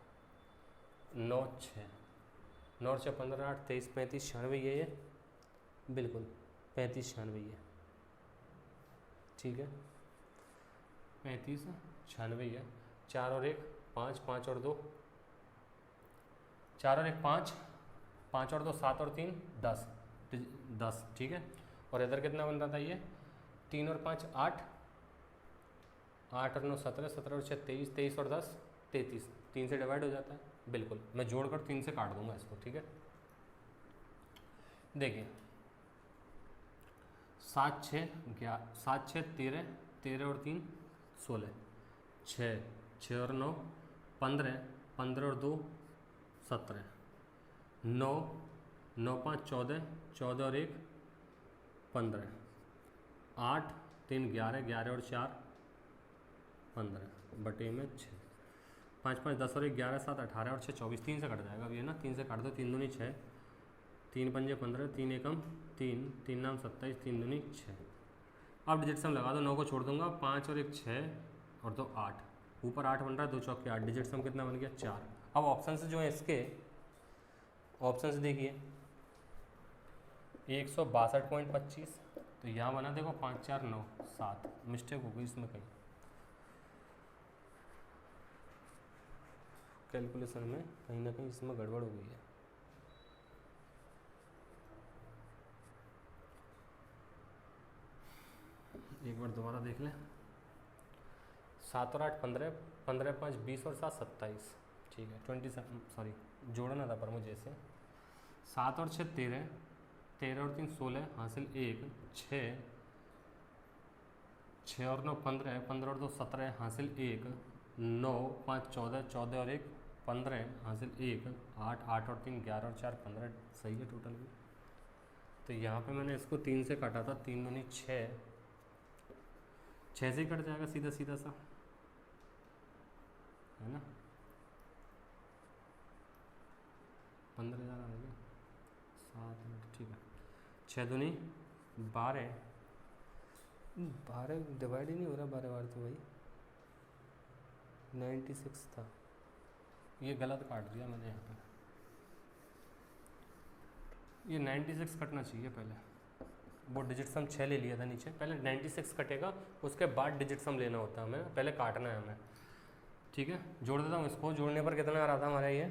9 6, 9 6 15 8 23 35 96 ये बिल्कुल 35 96 ये, ठीक है। 35 96 है। 4 और 1 5, 5 और 2 4 और 1 5, 5 और 2 7 और 3 10, 10, ठीक है। और इधर कितना बन रहा था ये 3 और 5 8, 8 और 9 17, 17 और 6 23, 23 और 10 33, 3 से डिवाइड हो जाता है बिल्कुल। मैं जोड़कर 3 से काट दूंगा इसको, ठीक है। देखिए 7 6 13, 13 और 3 16, 6 6 और 9 15, 15 और 2 17, 9 9 5 14, 14 और 1 15, 8 3 11, 11 और 4 15 बटे में 6, 5 5 10 और 1 11 7 18 और 6 24, 3 से कट जाएगा अभी है ना। 3 से काट दो, 3 दूनी 6, 3 पंजे 15, 3 एकम 3, 3 नाम 27, 3 दूनी 6। अब डिजिट सम लगा दो, 9 को छोड़ दूंगा, 5 और 1 6 और 2 8, ऊपर 8 बन रहा है, 2 चौके 8, डिजिट सम कितना बन गया 4। अब ऑप्शन से जो है इसके ऑप्शन से देखिए 162.25, तो यहाँ बना देखो 5 4 9 7, मिस्टेक हो गई इसमें कहीं कैलकुलेशन में, कहीं ना कहीं इसमें गड़बड़ हो गई है। एक बार दोबारा देख लें। 7 और 8 15, 15 5 20 और 7 27, ठीक है। 27 सॉरी जोड़ना था पर मुझे ऐसे 7 और 6 13, 13 और 3 16 हासिल 1, 6 और 9 15, 15 और 2 17 हासिल 1, 9 5 14, 14 और 1 15 हासिल 1, 8 8 और 3 11 और 4 15, सही है टोटल भी। तो यहाँ पे मैंने इसको 3 से काटा था, 3 दूनी 6, 6 से ही कट जाएगा सीधा सीधा सा, है ना। 15 ज़्यादा आ गया, 7 मिनट, ठीक है। 6 दूनी 12, 12 डिवाइड ही नहीं हो रहा 12 बार, तो भाई 96 था, ये गलत काट दिया मैंने यहाँ पे। ये 96 कटना चाहिए पहले, वो डिजिट सम 6 ले लिया था नीचे। पहले 96 कटेगा, उसके बाद डिजिट सम लेना होता है हमें, पहले काटना है हमें। ठीक है, जोड़ देता हूँ इसको। जोड़ने पर कितना आ रहा था हमारा ये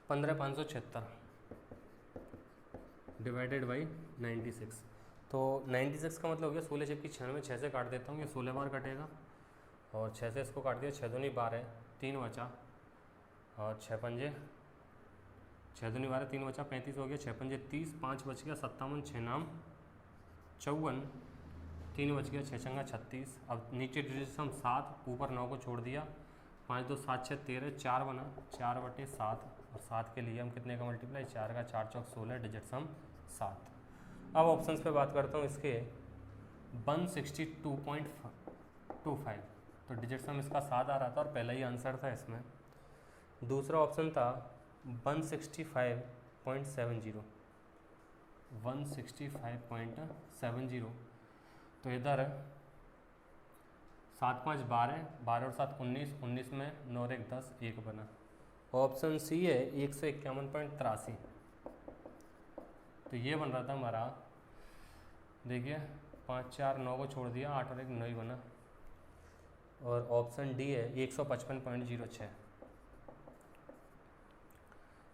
15,576 डिवाइडेड बाई 96। तो 96 का मतलब हो गया 16 जबकि 96, 6 से काट देता हूँ, ये 16 बार कटेगा और 6 से इसको काट दिया, 6 दूनी 12, 3 बचा और 6 पंजे 6 दूनी 12, 3 बचा 35 हो गया, 6 पंजे 30, 5 बच गया 57, 6 नाम 54, 3 बच गया, 6 छंगा 36। अब नीचे डिजिट सम 7, ऊपर 9 को छोड़ दिया, 5 2 7 6 13, 4 बना, 4/7 और 7 के लिए हम कितने का मल्टीप्लाई, 4 का 4 चौक 16, डिजिट सम 7। अब ऑप्शंस पे बात करता हूँ इसके 162.25, तो डिजिट सम इसका 7 आ रहा था और पहला ही आंसर था इसमें। दूसरा ऑप्शन था 165.70, 165.70, तो इधर 7 5 12, 12 और 7 19, 19 में 9 और 1 10, 1 बना। ऑप्शन सी है 151.83, तो ये बन रहा था हमारा, देखिए 5 4 9 को छोड़ दिया, 8 और 1 9 ही बना। और ऑप्शन डी है 155.06,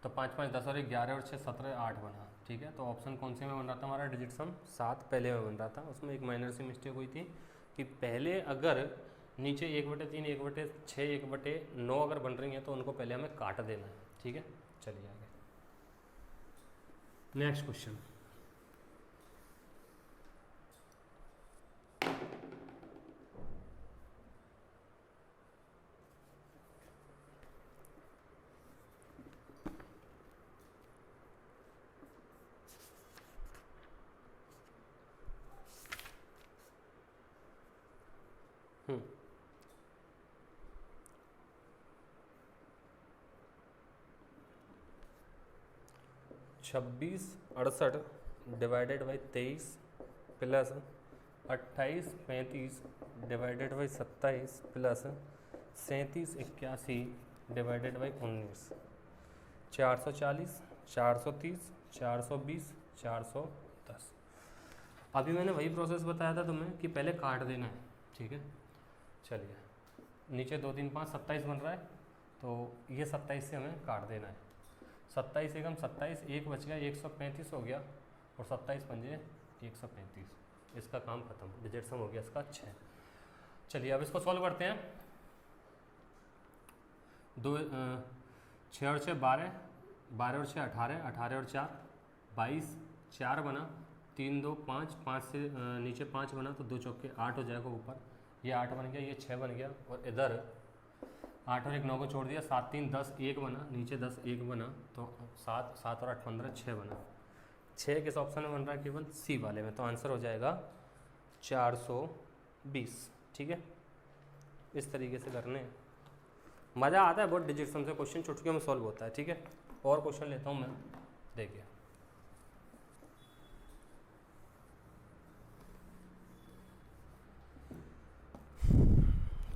तो 5 5 10 और 1 11 और 6 17 8 बना। ठीक है, तो ऑप्शन कौन से में बन रहा था हमारा डिजिट सम 7 पहले में बन रहा था। उसमें एक माइनर सी मिस्टेक हुई थी कि पहले अगर नीचे 1/3 1/6 1/9 अगर बन रही हैं तो उनको पहले हमें काट देना है। ठीक है, चलिए आगे next question. Hmm 26 68 divided by 23 plus 28 35 divided by 27 plus 37 81 divided by 19, 440 430 420 410। अभी मैंने वही प्रोसेस बताया था तुम्हें कि पहले काट देना है। ठीक है, चलिए नीचे 2 3 5 27 बन रहा है, तो ये 27 से हमें काट देना है। 27 एकम 27, 1 बच गया, 135 हो गया और 27 पंजे 135, इसका काम खत्म, डिजिट सम हो गया इसका 6। चलिए अब इसको सॉल्व करते हैं। 6 और 6 12, 12 और 6 18, 18 और 4 22, 4 बना, 3 2 5, 5 से नीचे 5 बना तो 2 चौके 8 हो जाएगा ऊपर, ये 8 बन गया, ये 6 बन गया और इधर 8 और 1 9 को छोड़ दिया, 7 3 10 1 बना, नीचे 10 1 बना, तो 7 7 और 8 15, 6 बना। 6 किस ऑप्शन में बन रहा है, केवल सी वाले में, तो आंसर हो जाएगा 420। ठीक है, इस तरीके से करने हैं, मज़ा आता है बहुत डिजिट सम से, क्वेश्चन चुटकियों में सॉल्व होता है। ठीक है, और क्वेश्चन लेता हूँ मैं, देखिए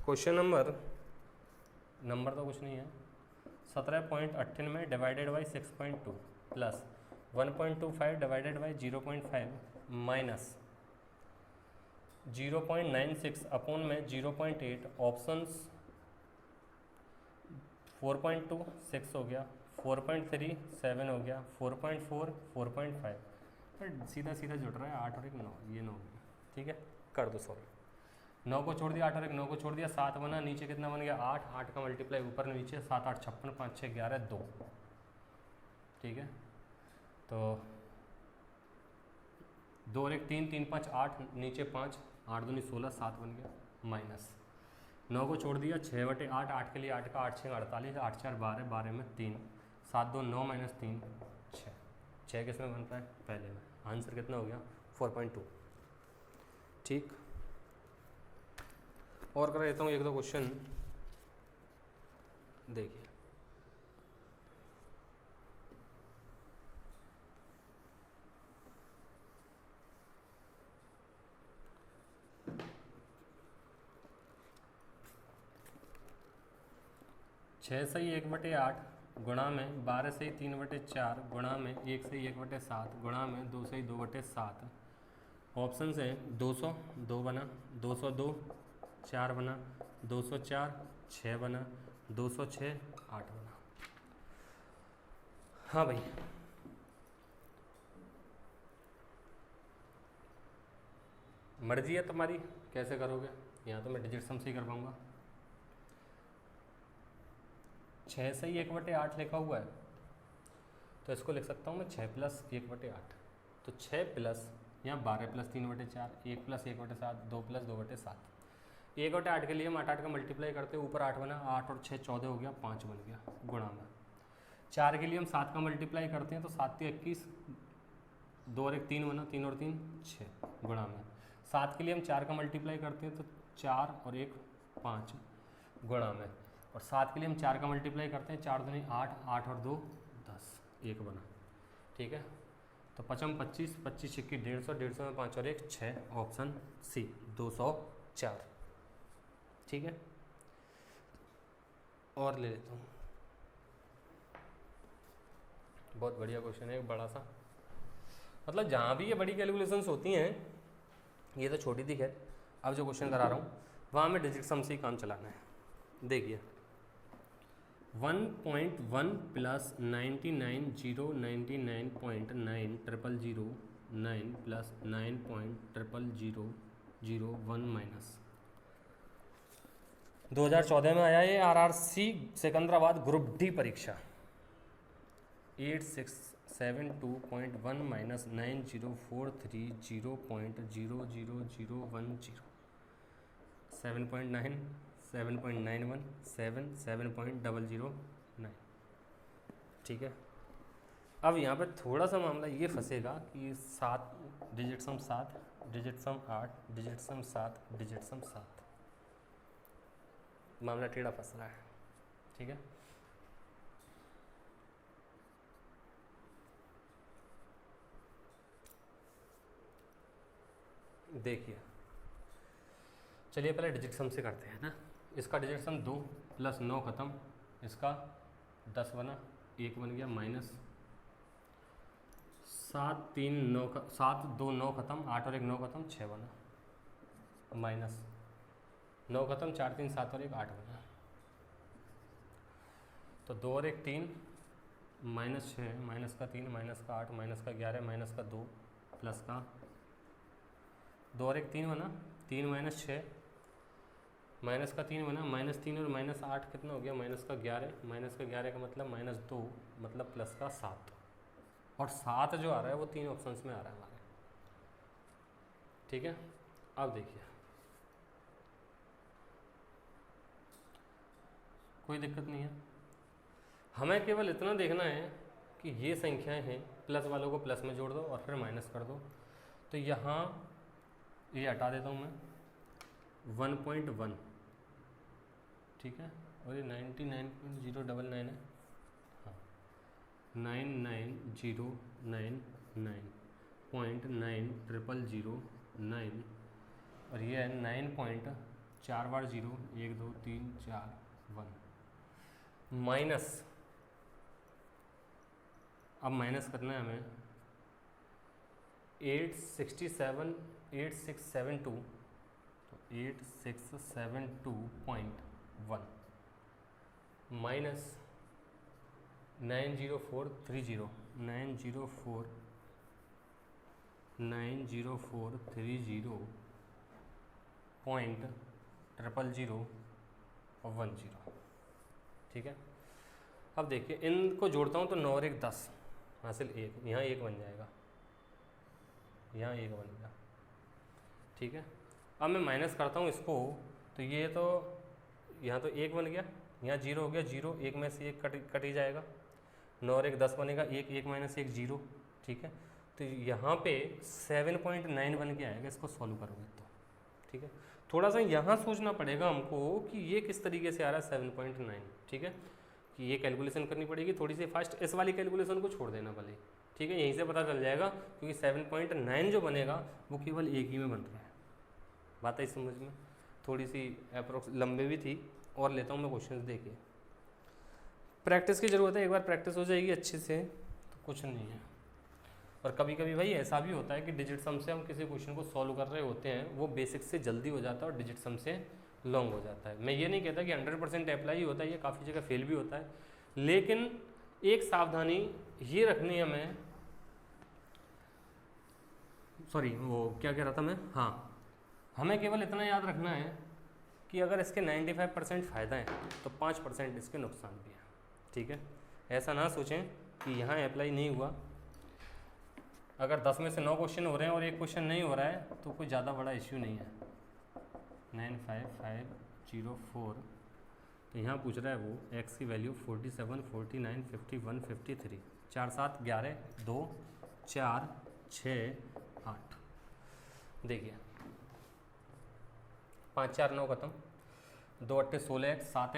क्वेश्चन नंबर तो कुछ नहीं है, 17.98 में divided by 6.2 plus 1.25 divided by 0.5 minus 0.96 upon में 0.8, ऑप्शंस 4.2 6 हो गया, 4.3 7 हो गया, 4.4 4.5, पर सीधा सीधा जुड़ रहा है, 8 और 1 9, ये 9 हो गया। ठीक है, कर दो सॉल्व। 9 को छोड़ दिया, 8 और 1 9 को छोड़ दिया, 7 बना, नीचे कितना बन गया 8, 8 का मल्टीप्लाई ऊपर नीचे, 7 8 56, 5 6 11 2। ठीक है, तो 2 और 1 3, 3 5 8, नीचे 5, 8 2 16, 7 बन गया, माइनस 9 को छोड़ दिया, 6/8, 8 के लिए 8 का 8 6 48, 8 4 12, 12 में 3, 7 2 9 माइनस 3 6, 6 किस में बनता है, पहले में। आंसर कितना हो गया 4.2। ठीक, और कर देता हूँ 1 2 क्वेश्चन, देखिए छः सही 1/8 गुणा में 12 से 3/4 गुणा में 1 से 1/7 गुणा में 2 से 2/7। ऑप्शन है 200 2 बना, 202 4 बना, 204 6 बना, 206 8 बना। हाँ भाई, मर्जी है तुम्हारी कैसे करोगे। यहाँ तो मैं डिजिट सम से ही कर पाऊँगा। 6 से ही 1/8 लिखा हुआ है, तो इसको लिख सकता हूँ मैं 6 + 1/8। तो 6 प्लस यहाँ 12 + 3/4, 1 + 1/7, 2 + 2/7। 1/8 के लिए हम 8 का मल्टीप्लाई करते हैं, ऊपर 8 बना, 8 और 6 14 हो गया, 5 बन गया गुणा में। 4 के लिए हम 7 का मल्टीप्लाई करते हैं, तो 7 × 21, 2 और 1 3 बना, 3 और 3 6 गुणा में। 7 के लिए हम 4 का मल्टीप्लाई करते हैं, तो 4 और 1 5 गुणा में। और 7 के लिए हम 4 का मल्टीप्लाई करते हैं, 4 दूनी 8, 8 और 2 10 1 बना। ठीक है, तो 5 25, 25 × 150, 150 में 5 और 1 6, ऑप्शन सी 204। ठीक है, और ले लेता हूँ। बहुत बढ़िया क्वेश्चन है, एक बड़ा सा, मतलब जहाँ भी ये बड़ी कैलकुलेशंस होती हैं, ये तो छोटी थी खैर, अब जो क्वेश्चन करा रहा हूँ वहाँ में डिजिट सम से ही काम चलाना है। देखिए 1.1 + 99,099.90009 + 9.0001 2014 में आया ये RRC सिकंदराबाद ग्रुप डी परीक्षा। 8672.1 - 9043.0000010 7.9 7.91 7 7.009। ठीक है, अब यहाँ पे थोड़ा सा मामला ये फंसेगा कि 7 डिजिट सम 7 डिजिट सम 8 डिजिट सम 7 डिजिट सम 7, मामला टेढ़ा फंस रहा है। ठीक है, देखिए चलिए पहले डिजिट सम से करते हैं ना। इसका डिजिट सम 2 + 9 ख़त्म, इसका 10 बना, 1 बन गया, माइनस 7 3 9 7 2 9 ख़त्म, 8 और 1 9 ख़त्म, 6 बना, माइनस 9 ख़त्म, 4 3 7 और 1 8 बना। तो 2 और 1 3, -6, -3, -8, -11, -2 प्लस का 2 और 1 3 बना, 3 - 6, -3 बना, -3 और -8 कितना हो गया, -11, -11 का मतलब -2 मतलब प्लस का 7, और 7 जो आ रहा है वो 3 ऑप्शंस में आ रहा है हमारे। ठीक है, अब देखिए कोई दिक्कत नहीं है, हमें केवल इतना देखना है कि ये संख्याएं हैं, प्लस वालों को प्लस में जोड़ दो और फिर माइनस कर दो। तो यहाँ ये हटा देता हूँ मैं 1.1, ठीक है, और ये 99.099 है, हाँ 99,099.90009, और ये है 9.4 बार 0 1 2 3 4 1 माइनस, अब माइनस करना है हमें 8672, तो 8672.1 माइनस 90430 904.00010। ठीक है, अब देखिए इनको जोड़ता हूँ तो 9 और 1 10 हासिल 1, यहाँ 1 बन जाएगा, यहाँ 1 बन गया। ठीक है, अब मैं माइनस करता हूँ इसको, तो ये तो यहाँ तो 1 बन गया, यहाँ 0 हो गया, 0 1 में से 1 कट ही जाएगा, 9 और 1 10 बनेगा, 1 1 - 1 0। ठीक है, तो यहाँ पे 7.9 बन के आएगा, इसको सॉल्व करोगे तो। ठीक है, थोड़ा सा यहाँ सोचना पड़ेगा हमको कि ये किस तरीके से आ रहा है 7.9। ठीक है, कि ये कैलकुलेशन करनी पड़ेगी थोड़ी सी फास्ट, इस वाली कैलकुलेशन को छोड़ देना भले। ठीक है, यहीं से पता चल जाएगा, क्योंकि 7.9 जो बनेगा वो केवल एक ही में बन रहा है। बात है समझ में, थोड़ी सी अप्रोक्स लंबे भी थी, और लेता हूँ मैं क्वेश्चन। देखिए प्रैक्टिस की ज़रूरत है, एक बार प्रैक्टिस हो जाएगी अच्छे से तो कुछ नहीं है। और कभी कभी भाई ऐसा भी होता है कि डिजिट सम से हम किसी क्वेश्चन को सॉल्व कर रहे होते हैं, वो बेसिक से जल्दी हो जाता है और डिजिट सम से लॉन्ग हो जाता है। मैं ये नहीं कहता कि 100% अप्लाई होता है, ये काफ़ी जगह फेल भी होता है, लेकिन एक सावधानी ये रखनी है हमें, सॉरी वो क्या कह रहा था मैं, हाँ, हमें केवल इतना याद रखना है कि अगर इसके 95% फ़ायदा है तो 5% इसके नुकसान भी हैं, ठीक है। ऐसा ना सोचें कि यहाँ अप्लाई नहीं हुआ, अगर 10 में से 9 क्वेश्चन हो रहे हैं और एक क्वेश्चन नहीं हो रहा है तो कोई ज़्यादा बड़ा इश्यू नहीं है। 95504 तो यहाँ पूछ रहा है वो x की वैल्यू 47, 49, 51, 53, 4 7 11 2 4 6 8। देखिए 5 4 9 खत्म, 2 8 16 x 7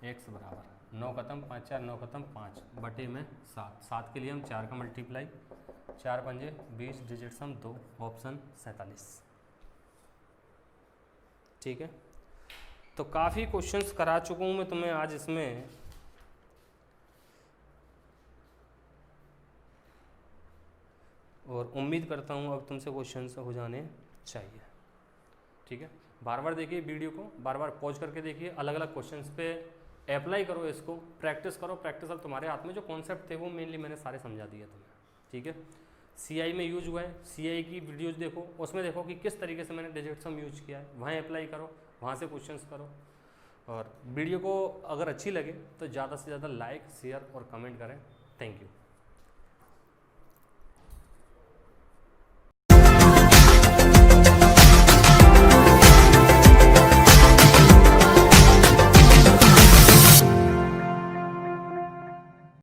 x बराबर 9 खत्म, 5 4 9 खत्म 5 बटे में 7, 7 के लिए हम 4 का मल्टीप्लाई, 4 पंजे 20, डिजिट सम 2, ऑप्शन 47, ठीक है। तो काफ़ी क्वेश्चंस करा चुका हूँ मैं तुम्हें आज इसमें, और उम्मीद करता हूँ अब तुमसे क्वेश्चंस हो जाने चाहिए, ठीक है। बार बार देखिए वीडियो को, बार बार पॉज करके देखिए, अलग अलग क्वेश्चंस पे अप्लाई करो, इसको प्रैक्टिस करो। प्रैक्टिस अब तुम्हारे हाथ में, जो कॉन्सेप्ट थे वो मेनली मैंने सारे समझा दिए तुम्हें, ठीक है। CI में यूज हुआ है, CI की वीडियोज देखो, उसमें देखो कि किस तरीके से मैंने डिजिट सम यूज किया है, वहाँ अप्लाई करो, वहाँ से क्वेश्चंस करो। और वीडियो को अगर अच्छी लगे तो ज़्यादा से ज़्यादा लाइक, शेयर और कमेंट करें। Thank you.